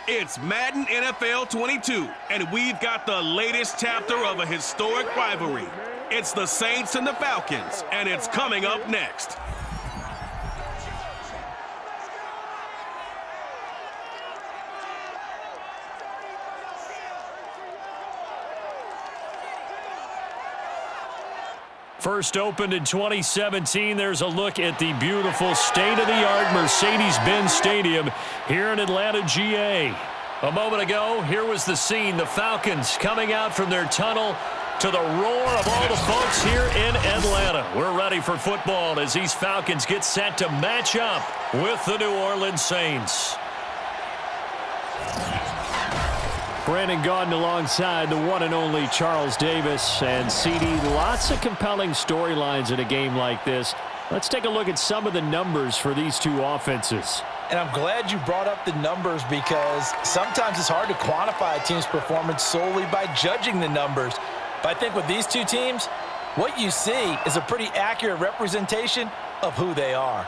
It's Madden NFL 22, and we've got the latest chapter of a historic rivalry. It's the Saints and the Falcons, and it's coming up next. First opened in 2017, there's a look at the beautiful state-of-the-art Mercedes-Benz Stadium here in Atlanta, GA. A moment ago, here was the scene. The Falcons coming out from their tunnel to the roar of all the folks here in Atlanta. We're ready for football as these Falcons get set to match up with the New Orleans Saints. Brandon Gaudin alongside the one and only Charles Davis. And CD, lots of compelling storylines in a game like this. Let's take a look at some of the numbers for these two offenses. And I'm glad you brought up the numbers because sometimes it's hard to quantify a team's performance solely by judging the numbers. But I think with these two teams, what you see is a pretty accurate representation of who they are.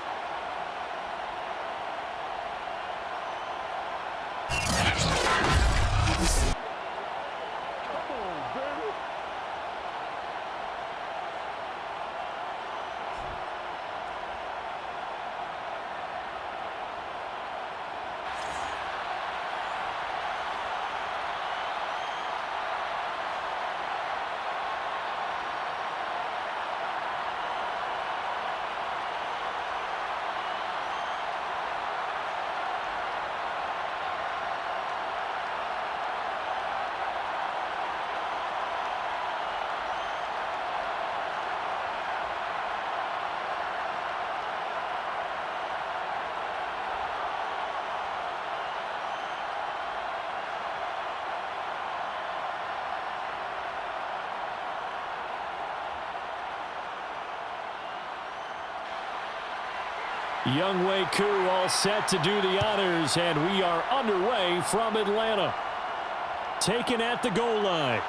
Younghoe Koo all set to do the honors, and we are underway from Atlanta. Taken at the goal line.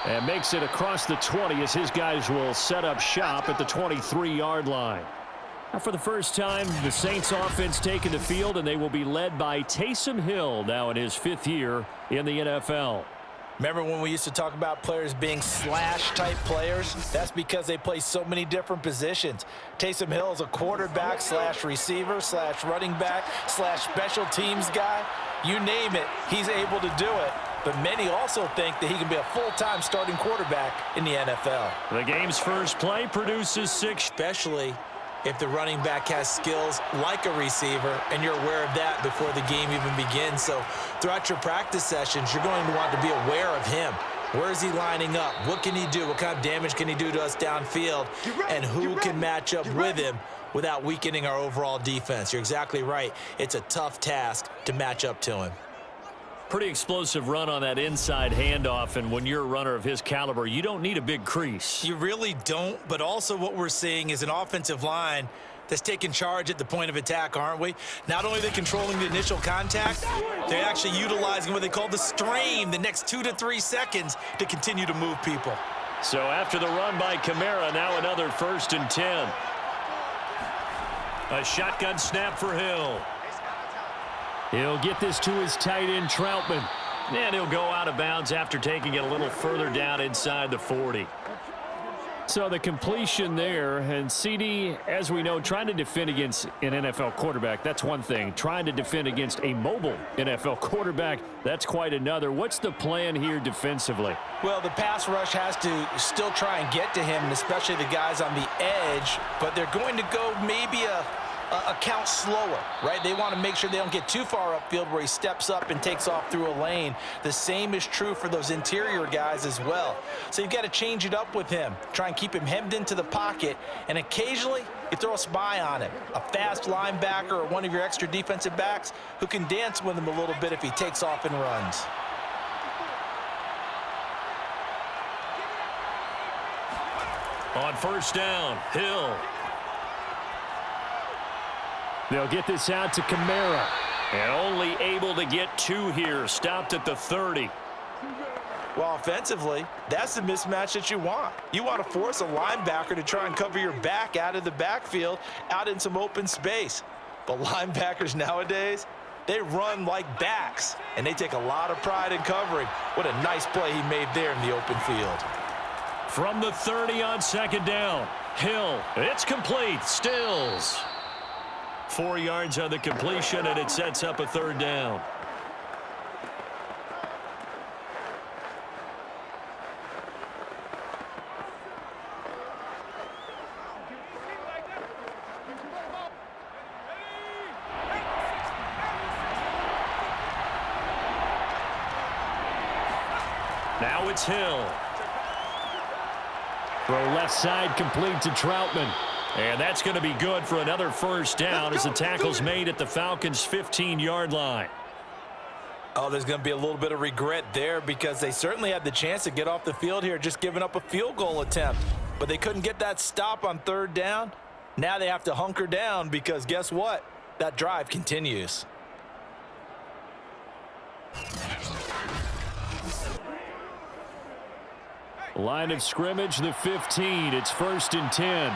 And makes it across the 20 as his guys will set up shop at the 23-yard line. Now for the first time, the Saints offense taking the field, and they will be led by Taysom Hill now in his 5th year in the NFL. Remember when we used to talk about players being slash-type players? That's because they play so many different positions. Taysom Hill is a quarterback slash receiver slash running back slash special teams guy. You name it, he's able to do it. But many also think that he can be a full-time starting quarterback in the NFL. The game's first play produces 6. Especially if the running back has skills like a receiver, and you're aware of that before the game even begins. So throughout your practice sessions, you're going to want to be aware of him. Where is he lining up? What can he do? What kind of damage can he do to us downfield? And who can match up with him without weakening our overall defense? You're exactly right. It's a tough task to match up to him. Pretty explosive run on that inside handoff, and when you're a runner of his caliber, you don't need a big crease. You really don't, but also what we're seeing is an offensive line that's taking charge at the point of attack, aren't we? Not only are they controlling the initial contact, they're actually utilizing what they call the strain the next 2 to 3 seconds to continue to move people. So after the run by Kamara, now another 1st and 10. A shotgun snap for Hill. He'll get this to his tight end, Troutman. And he'll go out of bounds after taking it a little further down inside the 40. So the completion there, and CD, as we know, trying to defend against an NFL quarterback, that's one thing. Trying to defend against a mobile NFL quarterback, that's quite another. What's the plan here defensively? Well, the pass rush has to still try and get to him, especially the guys on the edge, but they're going to go maybe a count slower, right? They want to make sure they don't get too far upfield where he steps up and takes off through a lane. The same is true for those interior guys as well. So you've got to change it up with him. Try and keep him hemmed into the pocket, and occasionally you throw a spy on him. A fast linebacker or one of your extra defensive backs who can dance with him a little bit if he takes off and runs. On 1st down, Hill. They'll get this out to Kamara. And only able to get 2 here. Stopped at the 30. Well, offensively, that's the mismatch that you want. You want to force a linebacker to try and cover your back out of the backfield, out in some open space. But linebackers nowadays, they run like backs, and they take a lot of pride in covering. What a nice play he made there in the open field. From the 30 on second down, Hill, it's complete, Stills. 4 yards on the completion, and it sets up a third down. Now it's Hill. Throw left side complete to Troutman. And that's going to be good for another first down as the tackle's made at the Falcons' 15-yard line. Oh, there's going to be a little bit of regret there because they certainly had the chance to get off the field here, just giving up a field goal attempt. But they couldn't get that stop on third down. Now they have to hunker down because guess what? That drive continues. Line of scrimmage, the 15. It's 1st and 10.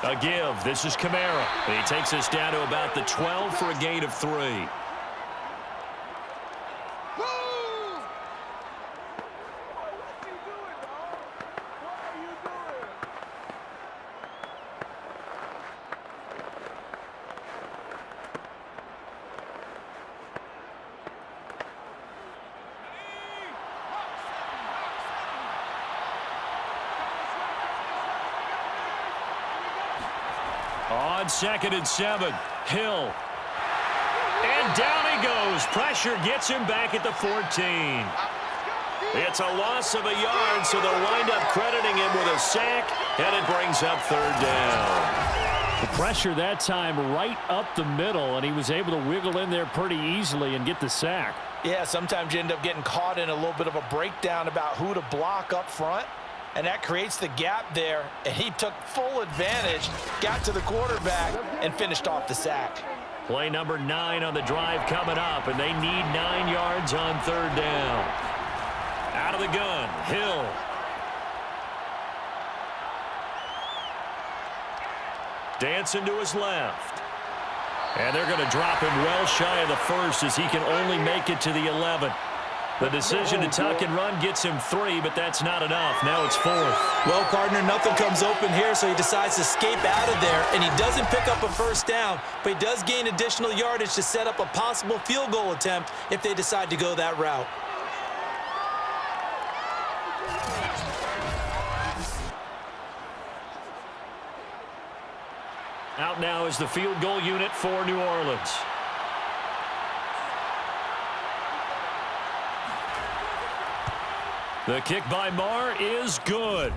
A give. This is Kamara. He takes us down to about the 12 for a gain of 3. On 2nd and 7, Hill. And down he goes. Pressure gets him back at the 14. It's a loss of a yard, so they'll wind up crediting him with a sack, and it brings up third down. The pressure that time right up the middle, and he was able to wiggle in there pretty easily and get the sack. Yeah, sometimes you end up getting caught in a little bit of a breakdown about who to block up front. And that creates the gap there, and he took full advantage, got to the quarterback, and finished off the sack. Play number 9 on the drive coming up, and they need 9 yards on third down. Out of the gun, Hill. Dancing to his left. And they're going to drop him well shy of the first as he can only make it to the 11. The decision to tuck and run gets him 3, but that's not enough. Now it's 4th. Well, partner, nothing comes open here, so he decides to escape out of there, and he doesn't pick up a first down, but he does gain additional yardage to set up a possible field goal attempt if they decide to go that route. Out now is the field goal unit for New Orleans. The kick by Marr is good.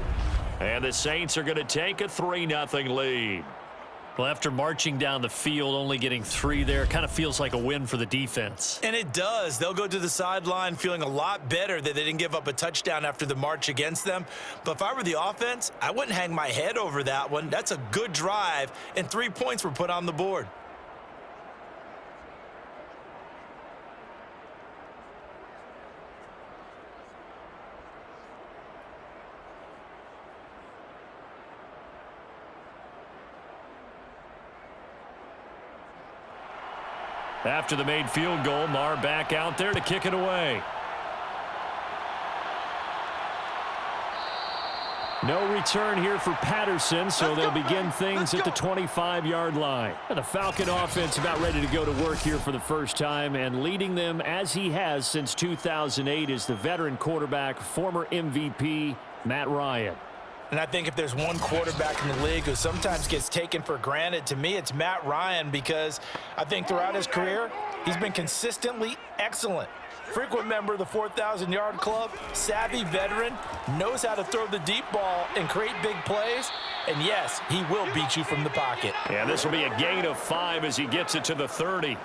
And the Saints are going to take a 3-0 lead. Well, after marching down the field, only getting 3 there, kind of feels like a win for the defense. And it does. They'll go to the sideline feeling a lot better that they didn't give up a touchdown after the march against them. But if I were the offense, I wouldn't hang my head over that one. That's a good drive, and 3 points were put on the board. After the made field goal, Marr back out there to kick it away. No return here for Patterson, so they'll begin things at the 25-yard line. And the Falcon offense about ready to go to work here for the first time, and leading them as he has since 2008 is the veteran quarterback, former MVP, Matt Ryan. And I think if there's one quarterback in the league who sometimes gets taken for granted, to me it's Matt Ryan, because I think throughout his career, he's been consistently excellent. Frequent member of the 4,000-yard club, savvy veteran, knows how to throw the deep ball and create big plays. And yes, he will beat you from the pocket. Yeah, this will be a gain of 5 as he gets it to the 30.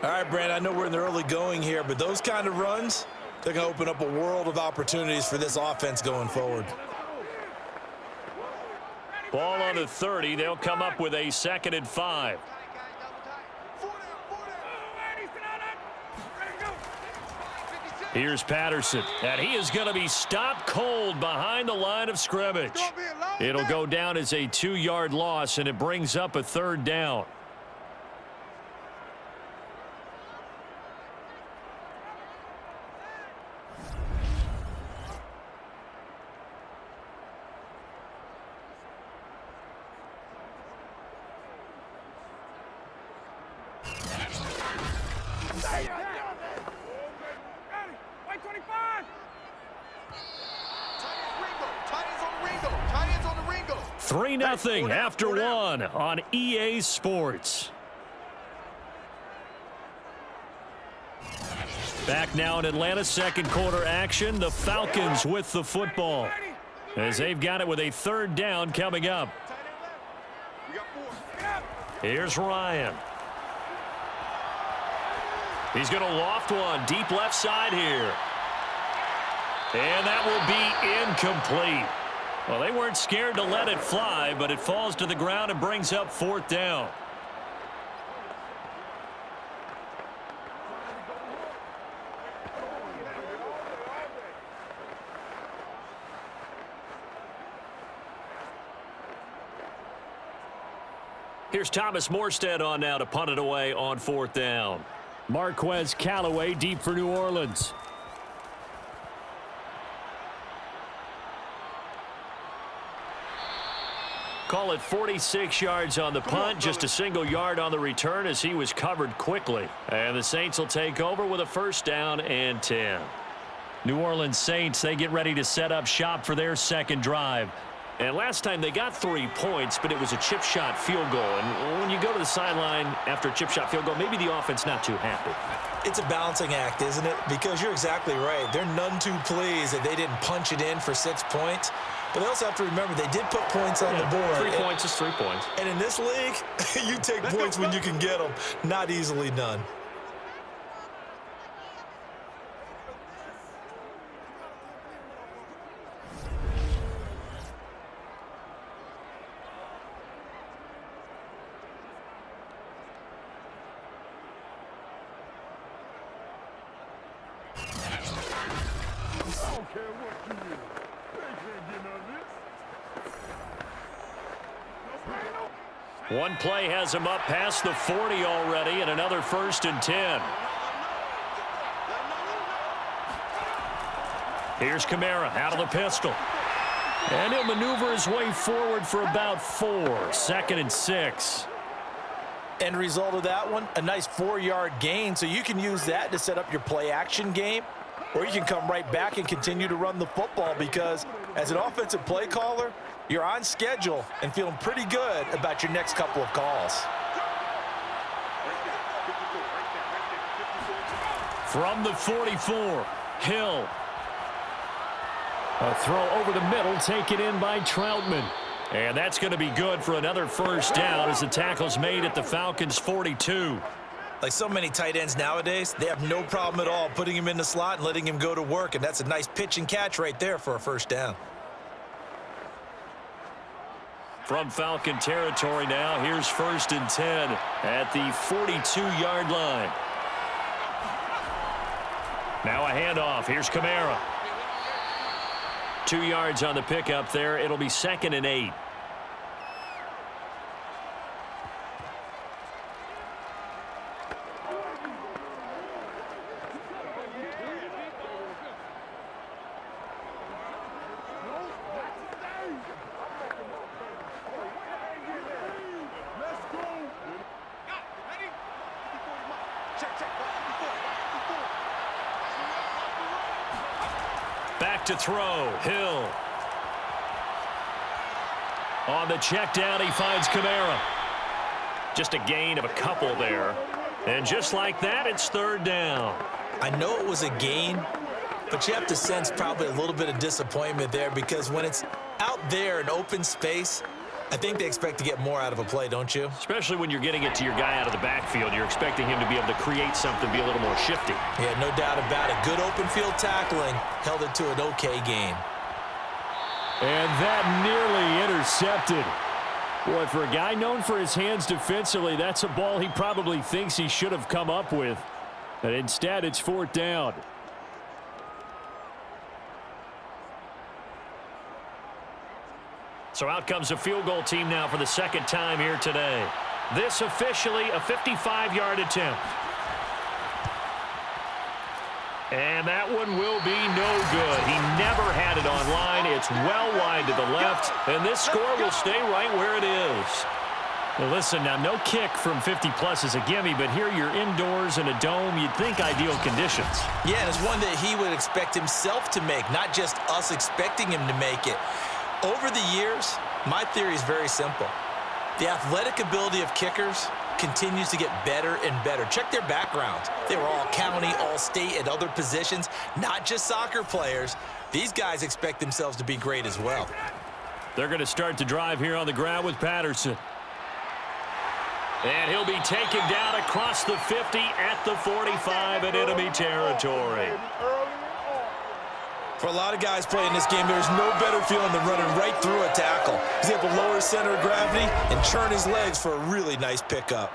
All right, Brand, I know we're in the early going here, but those kind of runs, they're going to open up a world of opportunities for this offense going forward. Ball on the 30. They'll come up with a 2nd and 5. Here's Patterson, and he is going to be stopped cold behind the line of scrimmage. It'll go down as a 2-yard loss, and it brings up a 3rd down. Three nothing after 1 on EA Sports. Back now in Atlanta, second quarter action. The Falcons with the football as they've got it with a 3rd down coming up. Here's Ryan. He's going to loft one deep left side here. And that will be incomplete. Well, they weren't scared to let it fly, but it falls to the ground and brings up 4th down. Here's Thomas Morstead on now to punt it away on 4th down. Marquez Callaway deep for New Orleans. Call it 46 yards on the punt, just a single yard on the return as he was covered quickly. And the Saints will take over with a 1st down and 10. New Orleans Saints, they get ready to set up shop for their 2nd drive. And last time they got 3 points, but it was a chip shot field goal. And when you go to the sideline after a chip shot field goal, maybe the offense not too happy. It's a balancing act, isn't it? Because you're exactly right. They're none too pleased that they didn't punch it in for 6 points. But they also have to remember they did put points on the board. 3 points is 3 points. And in this league, you take points when you can get them. Not easily done. One play has him up past the 40 already, and another 1st and 10. Here's Kamara out of the pistol. And he'll maneuver his way forward for about 4. 2nd and 6. End result of that one, a nice 4-yard gain. So you can use that to set up your play action game, or you can come right back and continue to run the football, because as an offensive play caller, you're on schedule and feeling pretty good about your next couple of calls. From the 44, Hill. A throw over the middle, taken in by Troutman. And that's going to be good for another 1st down as the tackle's made at the Falcons' 42. Like so many tight ends nowadays, they have no problem at all putting him in the slot and letting him go to work. And that's a nice pitch and catch right there for a 1st down. From Falcon territory now, here's 1st and 10 at the 42-yard line. Now a handoff. Here's Kamara. 2 yards on the pickup there. It'll be 2nd and 8. Back to throw. Hill. On the check down, he finds Kamara. Just a gain of a couple there. And just like that, it's 3rd down. I know it was a gain, but you have to sense probably a little bit of disappointment there, because when it's out there in open space, I think they expect to get more out of a play, don't you? Especially when you're getting it to your guy out of the backfield. You're expecting him to be able to create something, be a little more shifty. Yeah, no doubt about it. Good open field tackling held it to an okay gain. And that nearly intercepted. Boy, for a guy known for his hands defensively, that's a ball he probably thinks he should have come up with. But instead, it's 4th down. So out comes a field goal team now for the second time here today. This officially a 55-yard attempt. And that one will be no good. He never had it on line. It's well wide to the left, and this score will stay right where it is. Well, listen, now no kick from 50-plus is a gimme, but here you're indoors in a dome. You'd think ideal conditions. Yeah, and it's one that he would expect himself to make, not just us expecting him to make it. Over the years, my theory is very simple. The athletic ability of kickers continues to get better and better. Check their backgrounds. They were all county, all state, at other positions, not just soccer players. These guys expect themselves to be great as well. They're going to start to drive here on the ground with Patterson. And he'll be taken down across the 50 at the 45 in enemy territory. For a lot of guys playing this game, there's no better feeling than running right through a tackle. He's able to lower his center of gravity and churn his legs for a really nice pickup.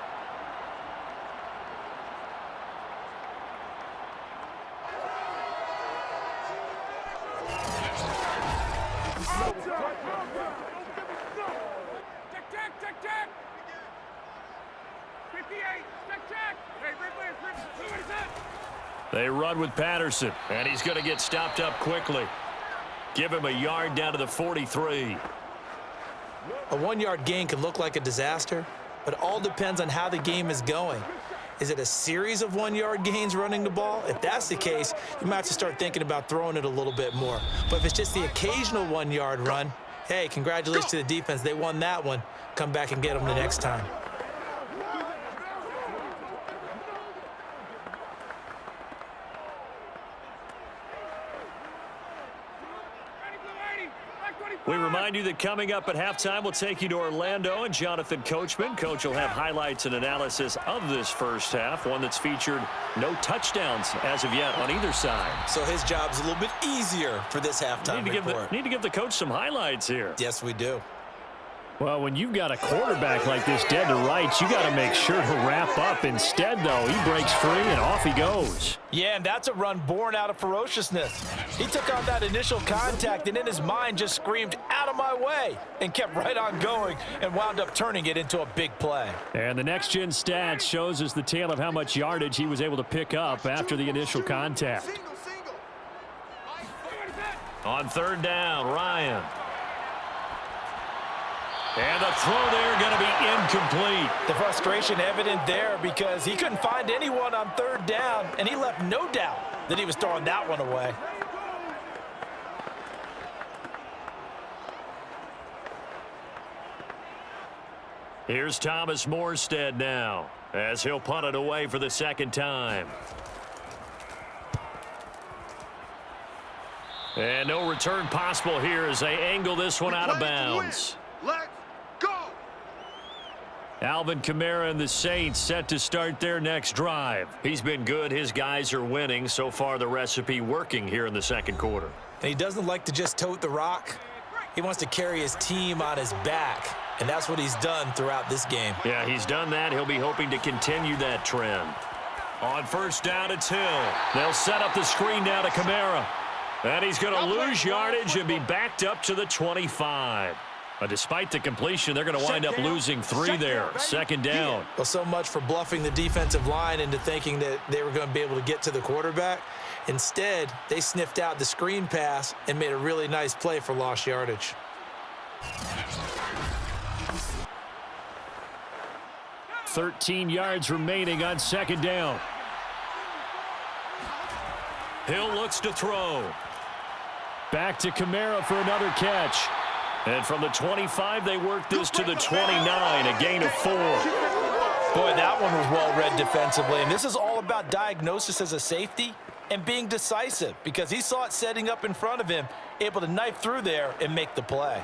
They run with Patterson, and he's going to get stopped up quickly. Give him a yard down to the 43. A 1-yard gain can look like a disaster, but it all depends on how the game is going. Is it a series of 1-yard gains running the ball? If that's the case, you might have to start thinking about throwing it a little bit more. But if it's just the occasional 1-yard run, hey, congratulations to the defense. They won that one. Come back and get them the next time. We remind you that coming up at halftime, we'll take you to Orlando and Jonathan Coachman. Coach will have highlights and analysis of this first half, one that's featured no touchdowns as of yet on either side. So his job's a little bit easier for this halftime report. Need to give the coach some highlights here. Yes, we do. Well, when you've got a quarterback like this dead to rights, you got to make sure to wrap up. Instead, though, he breaks free and off he goes. Yeah, and that's a run born out of ferociousness. He took on that initial contact and in his mind just screamed, "Out of my way," and kept right on going and wound up turning it into a big play. And the next-gen stats shows us the tale of how much yardage he was able to pick up after the initial contact. On third down, Ryan. And the throw there going to be incomplete. The frustration evident there because he couldn't find anyone on third down, and he left no doubt that he was throwing that one away. Here's Thomas Morstead now as he'll punt it away for the second time. And no return possible here as they angle this one out of bounds. Let's go! Alvin Kamara and the Saints set to start their next drive. He's been good. His guys are winning. So far, the recipe working here in the second quarter. And he doesn't like to just tote the rock. He wants to carry his team on his back, and that's what he's done throughout this game. Yeah, he's done that. He'll be hoping to continue that trend. On first down, it's Hill. They'll set up the screen now to Kamara. And he's going to lose yardage and be backed up to the 25. But despite the completion, they're going to wind up losing 3 there. Second down. Well, so much for bluffing the defensive line into thinking that they were going to be able to get to the quarterback. Instead, they sniffed out the screen pass and made a really nice play for lost yardage. .13 yards remaining on second down. Hill looks to throw. Back to Kamara for another catch. And from the 25, they work this to the 29, a gain of 4. Boy, that one was well read defensively. And this is all about diagnosis as a safety and being decisive because he saw it setting up in front of him, able to knife through there and make the play.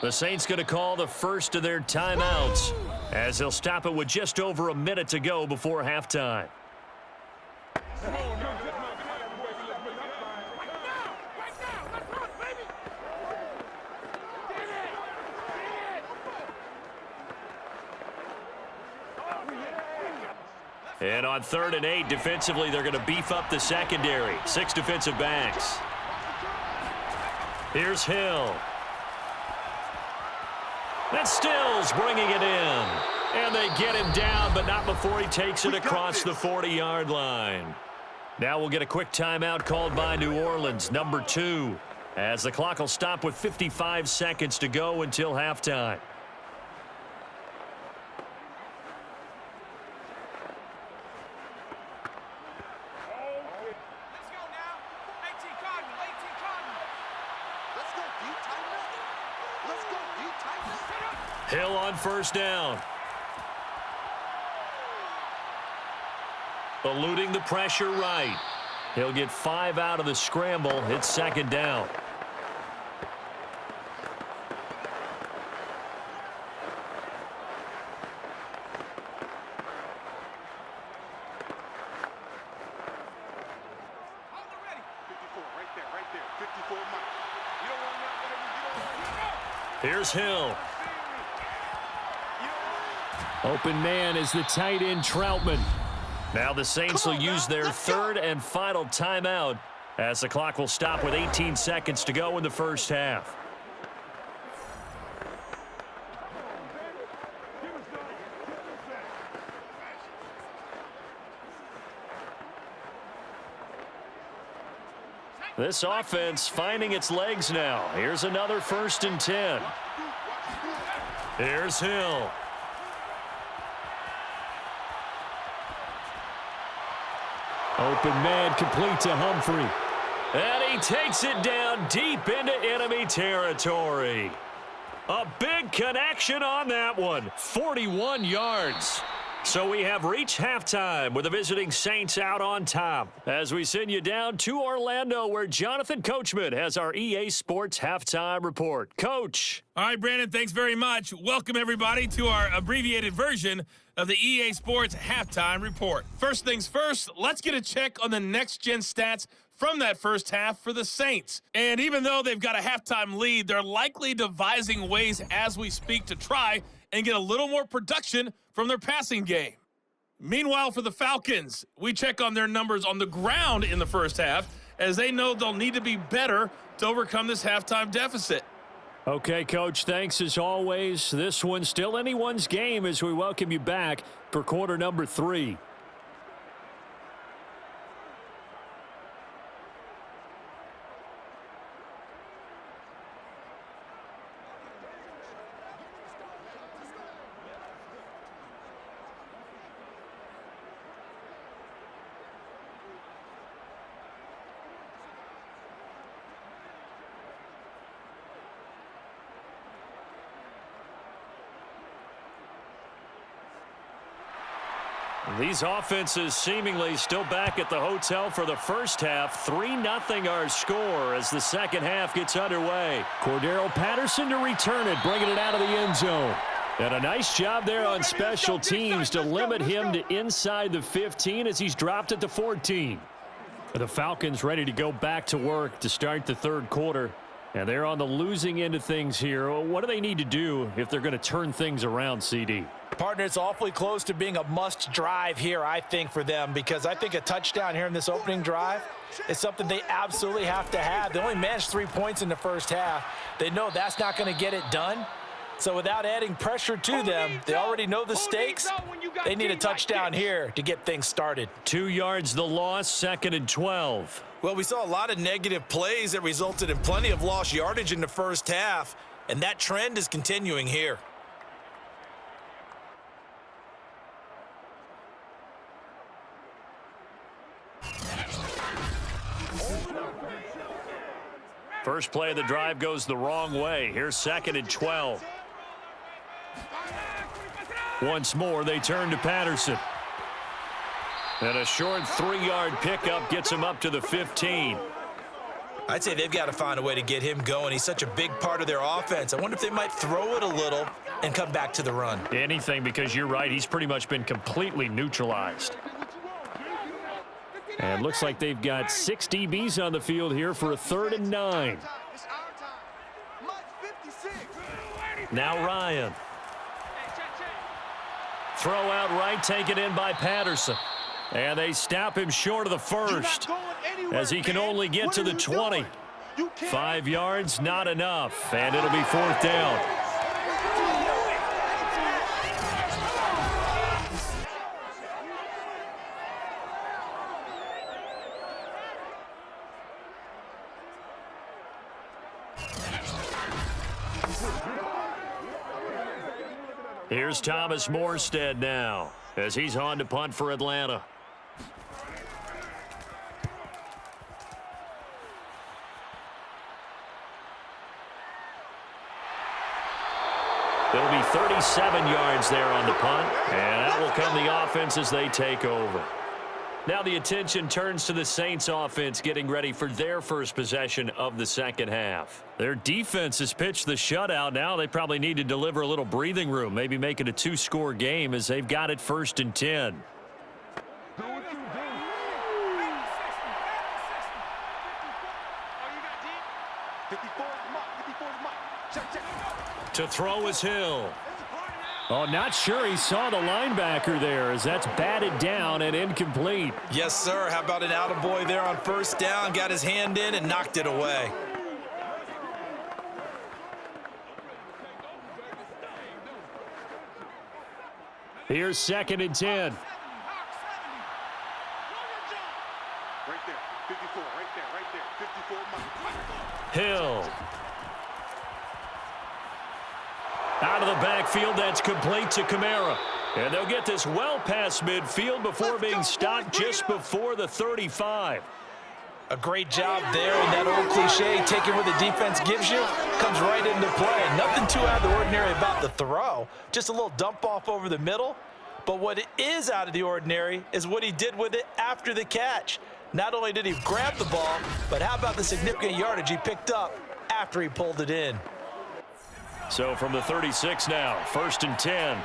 The Saints going to call the first of their timeouts as they'll stop it with just over a minute to go before halftime. And on 3rd and 8, defensively, they're going to beef up the secondary. 6 defensive backs. Here's Hill. And Stills bringing it in. And they get him down, but not before he takes it across the 40-yard line. Now we'll get a quick timeout called by New Orleans, number 2, as the clock will stop with 55 seconds to go until halftime. Hill on first down. Eluding the pressure right. He'll get 5 out of the scramble. It's second down. Here's Hill. Open man is the tight end Troutman. Now the Saints will use their third and final timeout as the clock will stop with 18 seconds to go in the first half. This offense finding its legs now. Here's another 1st and 10. Here's Hill. Open man complete to Humphrey. And he takes it down deep into enemy territory. A big connection on that one. 41 yards. So we have reached halftime with the visiting Saints out on top as we send you down to Orlando where Jonathan Coachman has our EA Sports Halftime Report. Coach. All right, Brandon, thanks very much. Welcome, everybody, to our abbreviated version of the EA Sports Halftime Report. First things first, let's get a check on the next-gen stats from that first half for the Saints. And even though they've got a halftime lead, they're likely devising ways as we speak to try and get a little more production from their passing game. Meanwhile, for the Falcons, we check on their numbers on the ground in the first half as they know they'll need to be better to overcome this halftime deficit. Okay, Coach, thanks as always. This one's still anyone's game as we welcome you back for quarter number 3. These offenses seemingly still back at the hotel for the first half. 3-0 our score as the second half gets underway. Cordero Patterson to return it, bringing it out of the end zone. And a nice job there on special teams to limit him to inside the 15 as he's dropped at the 14. The Falcons ready to go back to work to start the third quarter. And they're on the losing end of things here. What do they need to do if they're going to turn things around, CD? Partner, it's awfully close to being a must drive here, I think, for them, because I think a touchdown here in this opening drive is something they absolutely have to have. They only managed 3 points in the first half. They know that's not going to get it done. So without adding pressure to them, they already know the stakes. They need a touchdown here to get things started. 2 yards the loss, 2nd and 12. Well, we saw a lot of negative plays that resulted in plenty of lost yardage in the first half, and that trend is continuing here. First play of the drive goes the wrong way. Here's 2nd and 12. Once more, they turn to Patterson. And a short 3-yard pickup gets him up to the 15. I'd say they've got to find a way to get him going. He's such a big part of their offense. I wonder if they might throw it a little and come back to the run. Anything, because you're right. He's pretty much been completely neutralized. And looks like they've got 6 DBs on the field here for a 3rd and 9. Now Ryan. Throw out right, taken in by Patterson. And they stop him short of the first as he can only get to the 20. 5 yards, not enough, and it'll be 4th down. Here's Thomas Morstead now as he's on to punt for Atlanta. It'll be 37 yards there on the punt, and that will come the offense as they take over. Now the attention turns to the Saints offense getting ready for their first possession of the second half. Their defense has pitched the shutout. Now they probably need to deliver a little breathing room, maybe make it a 2-score game as they've got it 1st and 10. To throw is Hill. Oh, not sure he saw the linebacker there as that's batted down and incomplete. Yes, sir. How about an attaboy there on 1st down? Got his hand in and knocked it away. Here's 2nd and 10. Right there, 54, right there, 54. Hill. Out of the backfield, that's complete to Kamara. And they'll get this well past midfield before being stopped just before the 35. A great job there, and that old cliche, taking what the defense gives you, comes right into play. Nothing too out of the ordinary about the throw, just a little dump off over the middle. But what is out of the ordinary is what he did with it after the catch. Not only did he grab the ball, but how about the significant yardage he picked up after he pulled it in. So from the 36 now, 1st and 10.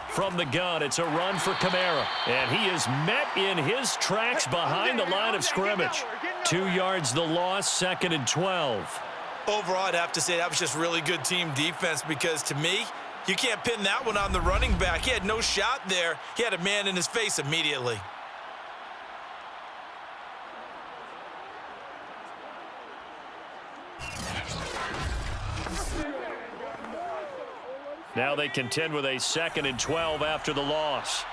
From the gun, it's a run for Kamara. And he is met in his tracks behind the line of scrimmage. 2 yards the loss, 2nd and 12. Overall, I'd have to say that was just really good team defense because, to me, you can't pin that one on the running back. He had no shot there. He had a man in his face immediately. Now they contend with a 2nd and 12 after the loss.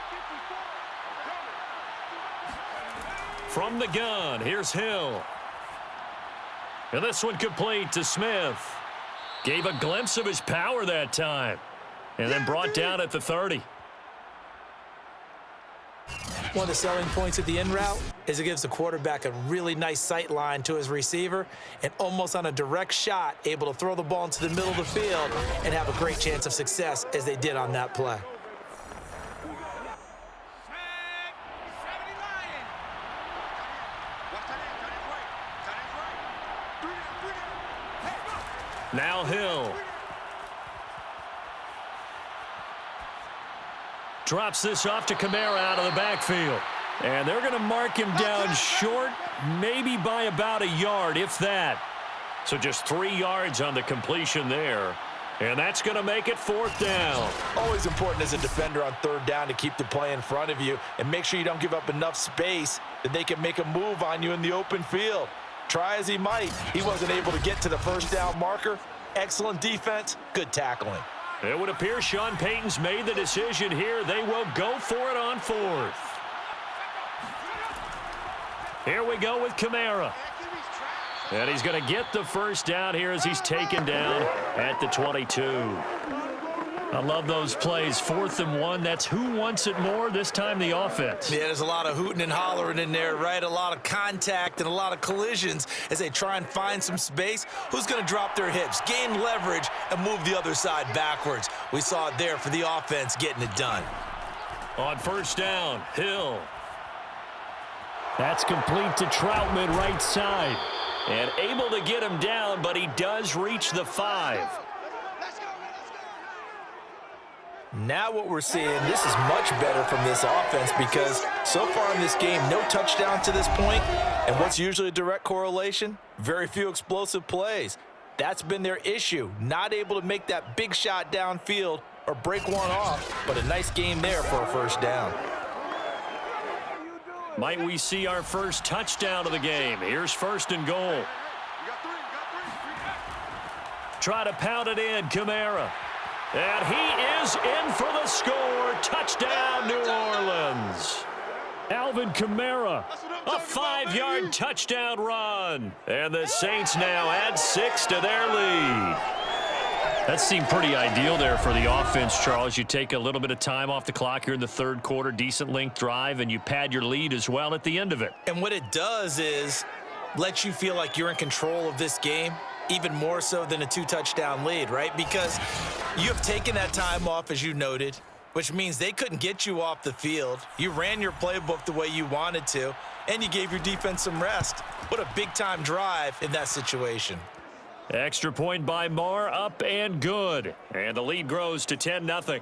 From the gun, here's Hill. And this one complete to Smith. Gave a glimpse of his power that time. And then brought down at the 30. One of the selling points of the in route is it gives the quarterback a really nice sight line to his receiver and almost on a direct shot able to throw the ball into the middle of the field and have a great chance of success as they did on that play. Now Hill. Drops this off to Kamara out of the backfield. And they're going to mark him down short, maybe by about a yard, if that. So just 3 yards on the completion there. And that's going to make it 4th down. Always important as a defender on 3rd down to keep the play in front of you and make sure you don't give up enough space that they can make a move on you in the open field. Try as he might, he wasn't able to get to the 1st down marker. Excellent defense, good tackling. It would appear Sean Payton's made the decision here. They will go for it on 4th. Here we go with Kamara. And he's going to get the 1st down here as he's taken down at the 22. I love those plays. 4th and 1. That's who wants it more, this time the offense. Yeah, there's a lot of hooting and hollering in there, right? A lot of contact and a lot of collisions as they try and find some space. Who's going to drop their hips, gain leverage, and move the other side backwards? We saw it there for the offense getting it done. On 1st down, Hill. That's complete to Troutman right side. And able to get him down, but he does reach the 5. Now what we're seeing, this is much better from this offense because so far in this game, no touchdown to this point, and what's usually a direct correlation? Very few explosive plays. That's been their issue, not able to make that big shot downfield or break one off, but a nice game there for a 1st down. Might we see our first touchdown of the game? Here's 1st and goal. You got three. Try to pound it in, Kamara. And he is in for the score. Touchdown, New Orleans. Alvin Kamara, a 5-yard touchdown run. And the Saints now add 6 to their lead. That seemed pretty ideal there for the offense, Charles. You take a little bit of time off the clock here in the 3rd quarter, decent length drive, and you pad your lead as well at the end of it. And what it does is let you feel like you're in control of this game, even more so than a 2-touchdown lead, right? Because you have taken that time off, as you noted, which means they couldn't get you off the field. You ran your playbook the way you wanted to, and you gave your defense some rest. What a big-time drive in that situation. Extra point by Marr, up and good. And the lead grows to 10-0.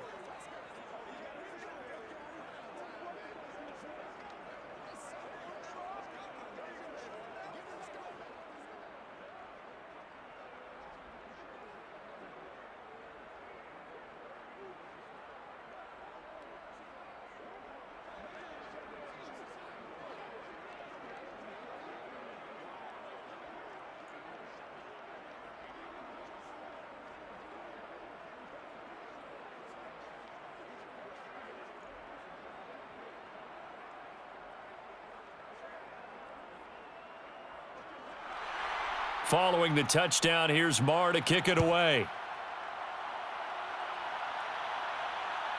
Following the touchdown, here's Marr to kick it away.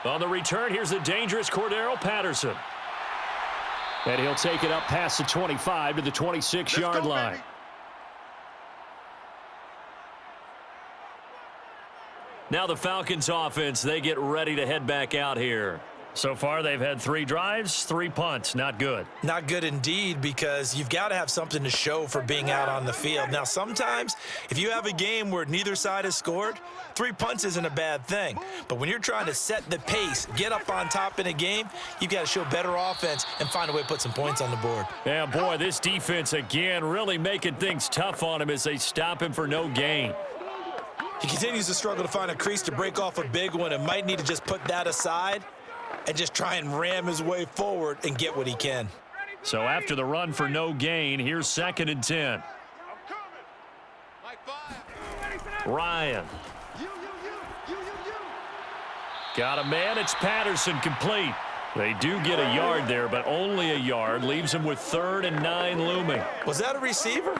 On the return, here's the dangerous Cordero Patterson. And he'll take it up past the 25 to the 26-yard line. Baby. Now the Falcons offense, they get ready to head back out here. So far, they've had 3 drives, 3 punts. Not good. Not good indeed, because you've got to have something to show for being out on the field. Now, sometimes, if you have a game where neither side has scored, 3 punts isn't a bad thing. But when you're trying to set the pace, get up on top in a game, you've got to show better offense and find a way to put some points on the board. Yeah, boy, this defense, again, really making things tough on him as they stop him for no gain. He continues to struggle to find a crease to break off a big one and might need to just put that aside and just try and ram his way forward and get what he can. So after the run for no gain, here's 2nd and 10. Ryan. Got a man. It's Patterson, complete. They do get a yard there, but only a yard. Leaves him with 3rd and 9 looming. Was that a receiver?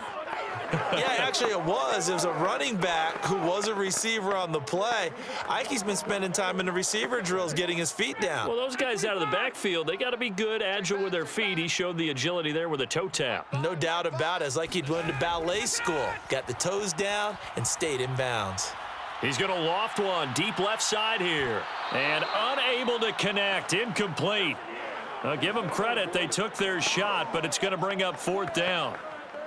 Yeah, actually it was. It was a running back who was a receiver on the play. Ike's been spending time in the receiver drills getting his feet down. Well, those guys out of the backfield, they got to be good, agile with their feet. He showed the agility there with a toe tap. No doubt about it. It's like he'd went to ballet school. Got the toes down and stayed in bounds. He's going to loft one deep left side here. And unable to connect. Incomplete. I'll give them credit. They took their shot, but it's going to bring up 4th down.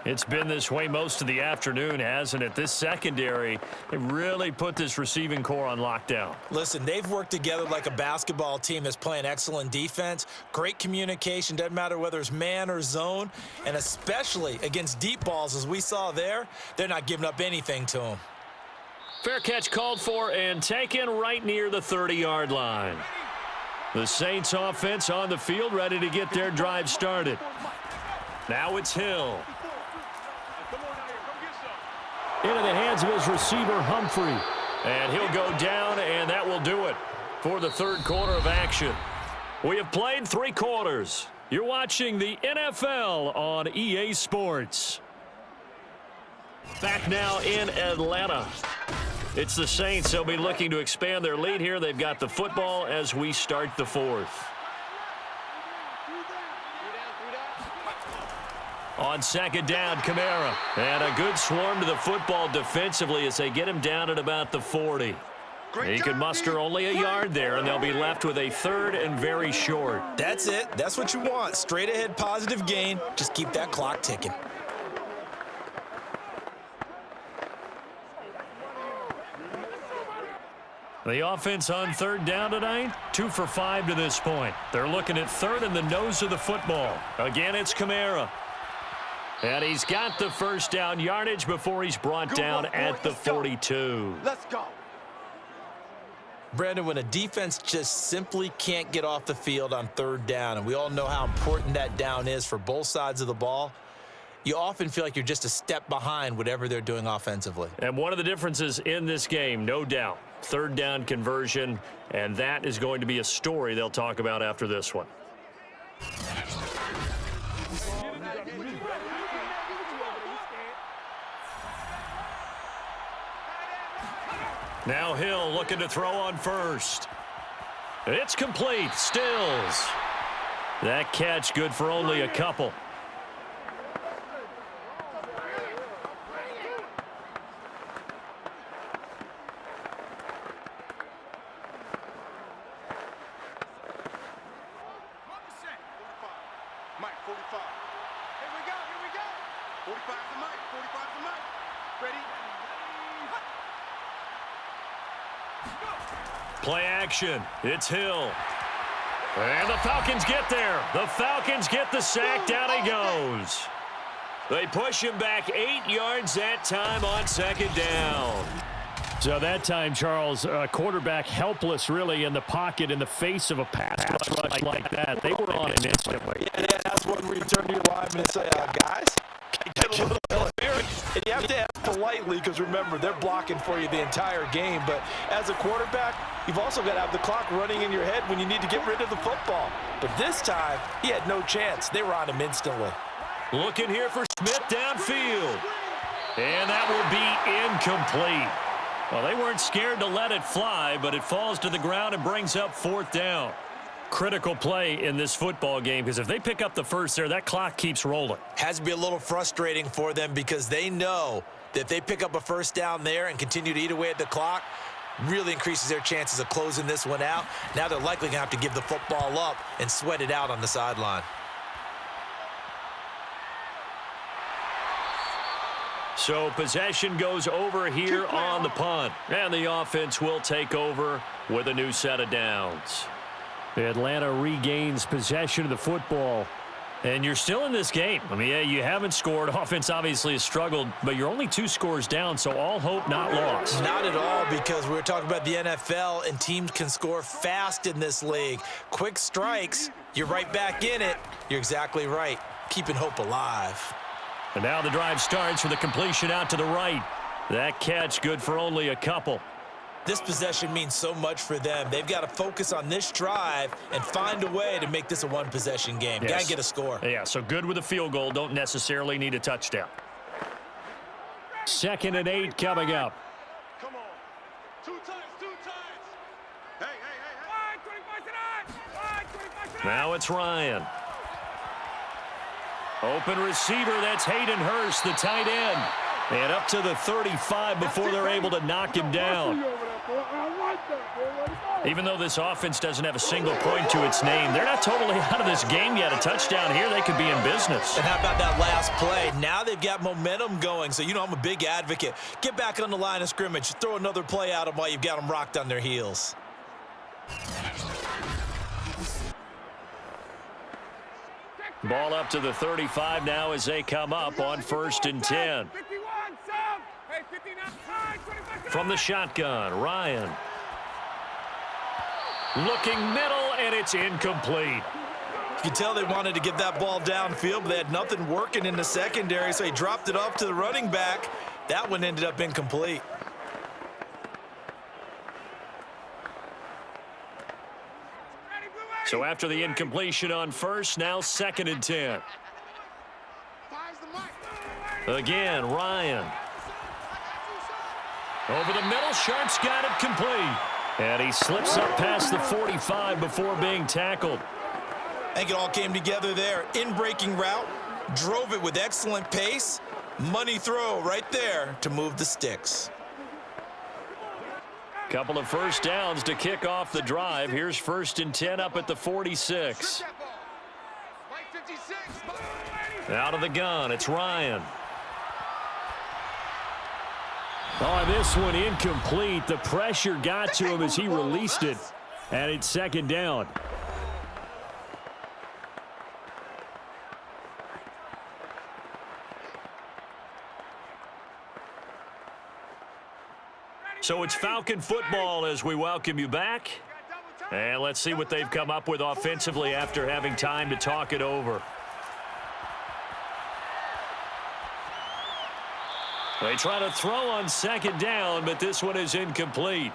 It's been this way most of the afternoon, hasn't it? This secondary, they really put this receiving core on lockdown. Listen, they've worked together like a basketball team that's playing excellent defense. Great communication, doesn't matter whether it's man or zone. And especially against deep balls, as we saw there, they're not giving up anything to them. Fair catch called for and taken right near the 30-yard line. The Saints offense on the field, ready to get their drive started. Now it's Hill. Into the hands of his receiver, Humphrey. And he'll go down, and that will do it for the 3rd quarter of action. We have played 3 quarters. You're watching the NFL on EA Sports. Back now in Atlanta. It's the Saints. They'll be looking to expand their lead here. They've got the football as we start the 4th. On 2nd down, Kamara. And a good swarm to the football defensively as they get him down at about the 40. He could muster only a yard there, and they'll be left with a 3rd and very short. That's it. That's what you want. Straight ahead positive gain. Just keep that clock ticking. The offense on 3rd down tonight, 2 for 5 to this point. They're looking at 3rd and the nose of the football. Again, it's Kamara. And he's got the 1st down yardage before he's brought down at the 42. Let's go. Brandon, when a defense just simply can't get off the field on third down, and we all know how important that down is for both sides of the ball, you often feel like you're just a step behind whatever they're doing offensively. And one of the differences in this game, no doubt, third down conversion, and that is going to be a story they'll talk about after this one. Now Hill looking to throw on first. It's complete. Stills. That catch good for only a couple. Mike, 45. Here we go, here we go. 45 to Mike, 45 to Mike. Ready? Play action. It's Hill. And the Falcons get there. The Falcons get the sack. Down he goes. They push him back 8 yards that time on second down. So that time, Charles, quarterback helpless really in the pocket in the face of a pass rush like that. They were on him instantly. Yeah, that's when we turn to your lineman and say, guys, get a little interference. And you have to ask politely because, remember, they're blocking for you the entire game. But as a quarterback, you've also got to have the clock running in your head when you need to get rid of the football. But this time, he had no chance. They were on him instantly. Looking here for Smith downfield. And that will be incomplete. Well, they weren't scared to let it fly, but it falls to the ground and brings up fourth down. Critical play in this football game because if they pick up the first there, that clock keeps rolling. Has to be a little frustrating for them because they know that if they pick up a first down there and continue to eat away at the clock, really increases their chances of closing this one out. Now they're likely going to have to give the football up and sweat it out on the sideline. So possession goes over here on the punt. And the offense will take over with a new set of downs. Atlanta regains possession of the football. And you're still in this game. I mean, yeah, you haven't scored. Offense obviously has struggled, but you're only 2 scores down, so all hope not lost. Not at all, because we were talking about the NFL, and teams can score fast in this league. Quick strikes, you're right back in it. You're exactly right. Keeping hope alive. And now the drive starts with a completion out to the right. That catch good for only a couple. This possession means so much for them. They've got to focus on this drive and find a way to make this a one-possession game. Yes. Got to get a score. Yeah, so good with a field goal. Don't necessarily need a touchdown. 2nd and 8 coming up. Come on. 2 times, 2 times. Hey, hey, hey, hey. Now it's Ryan. Open receiver, that's Hayden Hurst, the tight end. And up to the 35 before they're able to knock him down. Even though this offense doesn't have a single point to its name, they're not totally out of this game yet. A touchdown here, they could be in business. And how about that last play? Now they've got momentum going. So, you know, I'm a big advocate. Get back on the line of scrimmage. Throw another play at them while you've got them rocked on their heels. Ball up to the 35 now as they come up on 1st and 10. From the shotgun, Ryan. Looking middle, and it's incomplete. You can tell they wanted to get that ball downfield, but they had nothing working in the secondary, so he dropped it off to the running back. That one ended up incomplete. So after the incompletion on first, now 2nd and 10. Again, Ryan. Over the middle, Sharp's got it complete. And he slips up past the 45 before being tackled. I think it all came together there. In-breaking route, drove it with excellent pace. Money throw right there to move the sticks. Couple of first downs to kick off the drive. Here's 1st and 10 up at the 46. Out of the gun, it's Ryan. Oh, this one incomplete. The pressure got to him as he released it. And it's 2nd down. So it's Falcon football as we welcome you back. And let's see what they've come up with offensively after having time to talk it over. They try to throw on second down, but this one is incomplete.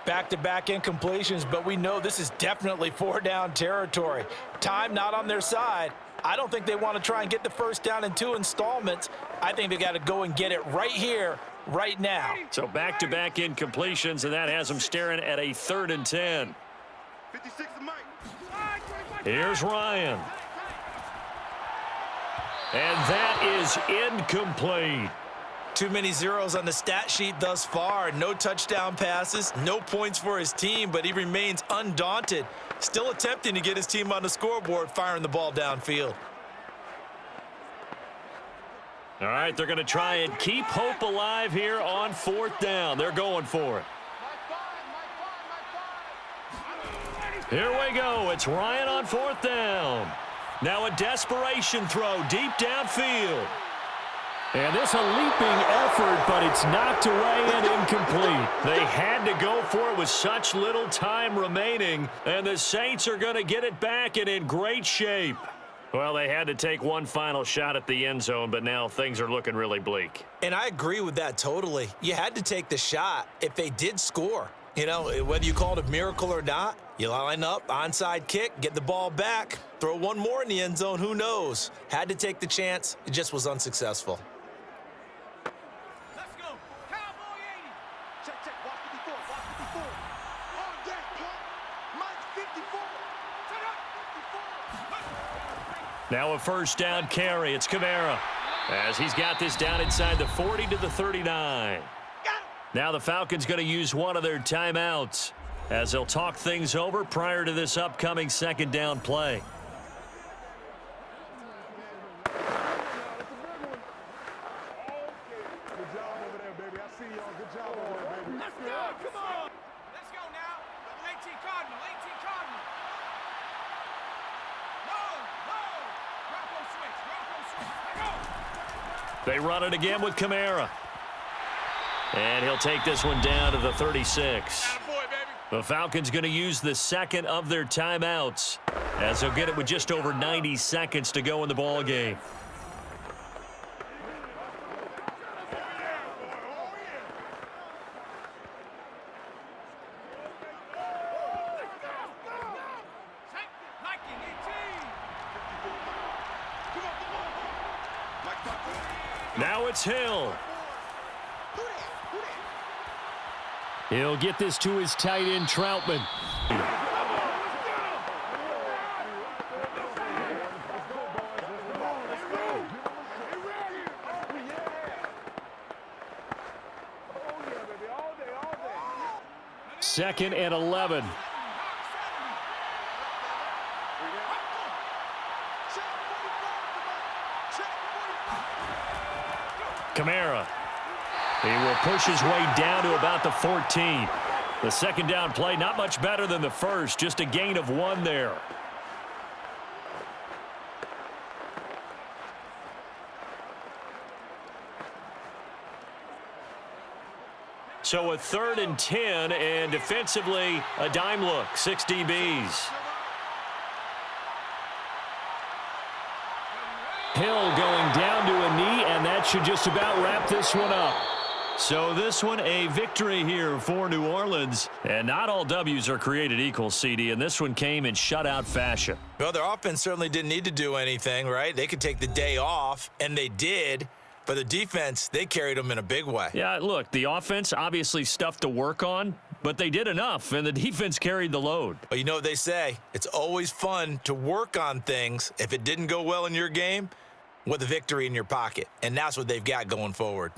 Back-to-back incompletions, but we know this is definitely four-down territory. Time not on their side. I don't think they want to try and get the first down in 2 installments. I think they got to go and get it right here, right now. So back-to-back incompletions, and that has them staring at a 3rd and 10. 56 to Mike. Here's Ryan. And that is incomplete. Too many zeros on the stat sheet thus far. No touchdown passes, no points for his team, but he remains undaunted. Still attempting to get his team on the scoreboard, firing the ball downfield. All right, they're going to try and keep hope alive here on 4th down. They're going for it. Here we go. It's Ryan on 4th down. Now a desperation throw deep downfield. And this a leaping effort, but it's knocked away and incomplete. They had to go for it with such little time remaining, and the Saints are going to get it back and in great shape. Well, they had to take one final shot at the end zone, but now things are looking really bleak. And I agree with that totally. You had to take the shot if they did score. You know, whether you call it a miracle or not, you line up, onside kick, get the ball back, throw one more in the end zone, who knows? Had to take the chance. It just was unsuccessful. Now a first down carry. It's Kamara as he's got this down inside the 40 to the 39. Now the Falcons going to use one of their timeouts as they'll talk things over prior to this upcoming second down play. They run it again with Kamara. And he'll take this one down to the 36. The Falcons going to use the second of their timeouts as they'll get it with just over 90 seconds to go in the ball game. Now it's Hill. He'll get this to his tight end, Troutman. Second and 11. Kamara. He will push his way down to about the 14. The second down play, not much better than the first, just a gain of 1 there. So a 3rd and 10, and defensively, a dime look, 6 DBs. Hill going down to a knee, and that should just about wrap this one up. So this one a victory here for New Orleans. And not all W's are created equal, CD, and this one came in shutout fashion. Well, their offense certainly didn't need to do anything, right? They could take the day off, and they did. But the defense, they carried them in a big way. Yeah, look, the offense, obviously stuff to work on, but they did enough, and the defense carried the load. But you know what they say, it's always fun to work on things. If it didn't go well in your game, with a victory in your pocket. And that's what they've got going forward.